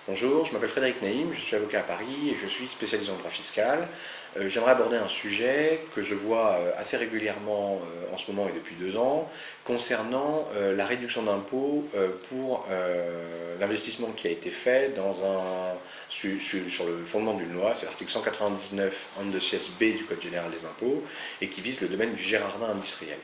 Bonjour, je m'appelle Frédéric Naïm, je suis avocat à Paris et je suis spécialisé en droit fiscal. J'aimerais aborder un sujet que je vois assez régulièrement en ce moment et depuis 2 ans, concernant la réduction d'impôt pour l'investissement qui a été fait sur le fondement d'une loi, c'est l'article 199 B du Code général des impôts, et qui vise le domaine du Girardin industriel.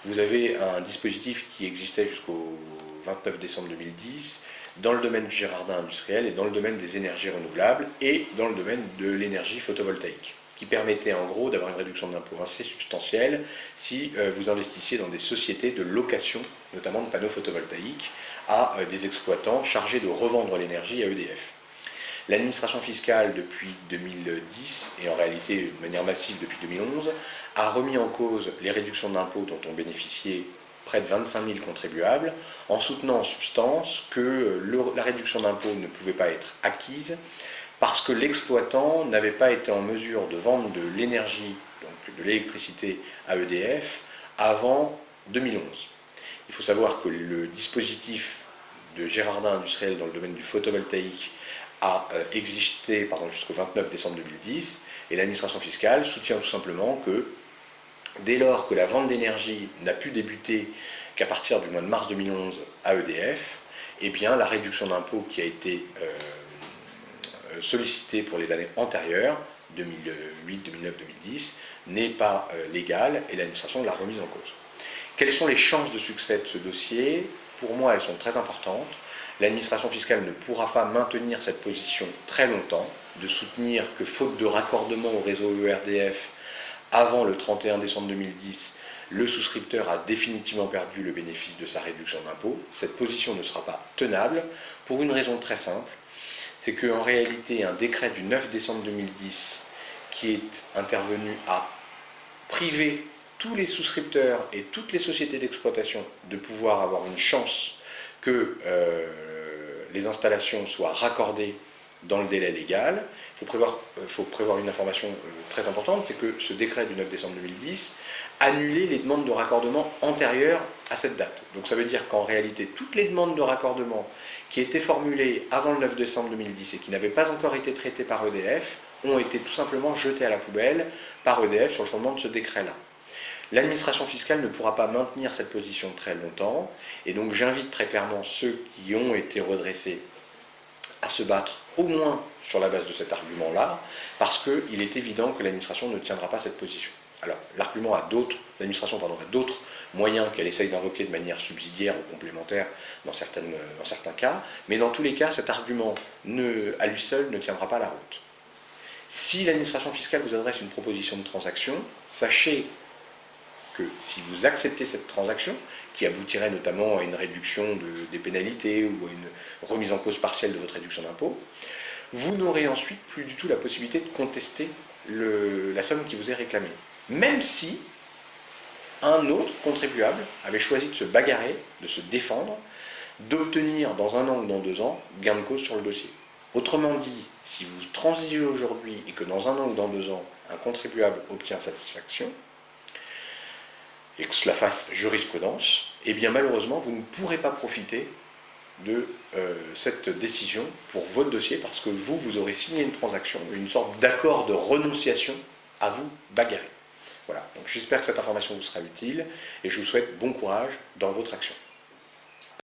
Vous avez un dispositif qui existait jusqu'au 29 décembre 2010 dans le domaine du Girardin industriel et dans le domaine des énergies renouvelables et dans le domaine de l'énergie photovoltaïque, qui permettait en gros d'avoir une réduction d'impôt assez substantielle si vous investissiez dans des sociétés de location, notamment de panneaux photovoltaïques, à des exploitants chargés de revendre l'énergie à EDF. L'administration fiscale depuis 2010, et en réalité de manière massive depuis 2011, a remis en cause les réductions d'impôts dont ont bénéficié près de 25 000 contribuables, en soutenant en substance que la réduction d'impôt ne pouvait pas être acquise parce que l'exploitant n'avait pas été en mesure de vendre de l'énergie, donc de l'électricité à EDF, avant 2011. Il faut savoir que le dispositif de Girardin industriel dans le domaine du photovoltaïque a existé jusqu'au 29 décembre 2010, et l'administration fiscale soutient tout simplement que dès lors que la vente d'énergie n'a pu débuter qu'à partir du mois de mars 2011 à EDF, eh bien la réduction d'impôt qui a été sollicitée pour les années antérieures, 2008, 2009, 2010, n'est pas légale et l'administration l'a remise en cause. Quelles sont les chances de succès de ce dossier? Pour moi, elles sont très importantes. L'administration fiscale ne pourra pas maintenir cette position très longtemps, de soutenir que faute de raccordement au réseau ERDF, avant le 31 décembre 2010, le souscripteur a définitivement perdu le bénéfice de sa réduction d'impôt. Cette position ne sera pas tenable pour une raison très simple, c'est qu'en réalité, un décret du 9 décembre 2010 qui est intervenu à priver tous les souscripteurs et toutes les sociétés d'exploitation de pouvoir avoir une chance que les installations soient raccordées dans le délai légal. Il faut prévoir une information très importante, c'est que ce décret du 9 décembre 2010 annulait les demandes de raccordement antérieures à cette date. Donc ça veut dire qu'en réalité, toutes les demandes de raccordement qui étaient formulées avant le 9 décembre 2010 et qui n'avaient pas encore été traitées par EDF ont été tout simplement jetées à la poubelle par EDF sur le fondement de ce décret-là. L'administration fiscale ne pourra pas maintenir cette position très longtemps, et donc j'invite très clairement ceux qui ont été redressés à se battre au moins sur la base de cet argument-là, parce qu'il est évident que l'administration ne tiendra pas cette position. Alors, l'administration a d'autres moyens qu'elle essaye d'invoquer de manière subsidiaire ou complémentaire dans certains cas, mais dans tous les cas, cet argument à lui seul ne tiendra pas la route. Si l'administration fiscale vous adresse une proposition de transaction, sachez que si vous acceptez cette transaction, qui aboutirait notamment à une réduction des pénalités ou à une remise en cause partielle de votre réduction d'impôt, vous n'aurez ensuite plus du tout la possibilité de contester la somme qui vous est réclamée. Même si un autre contribuable avait choisi de se bagarrer, de se défendre, d'obtenir dans 1 an ou dans 2 ans gain de cause sur le dossier. Autrement dit, si vous transigez aujourd'hui et que dans 1 an ou dans 2 ans, un contribuable obtient satisfaction, et que cela fasse jurisprudence, eh bien malheureusement, vous ne pourrez pas profiter de cette décision pour votre dossier, parce que vous aurez signé une transaction, une sorte d'accord de renonciation à vous bagarrer. Voilà, donc j'espère que cette information vous sera utile, et je vous souhaite bon courage dans votre action.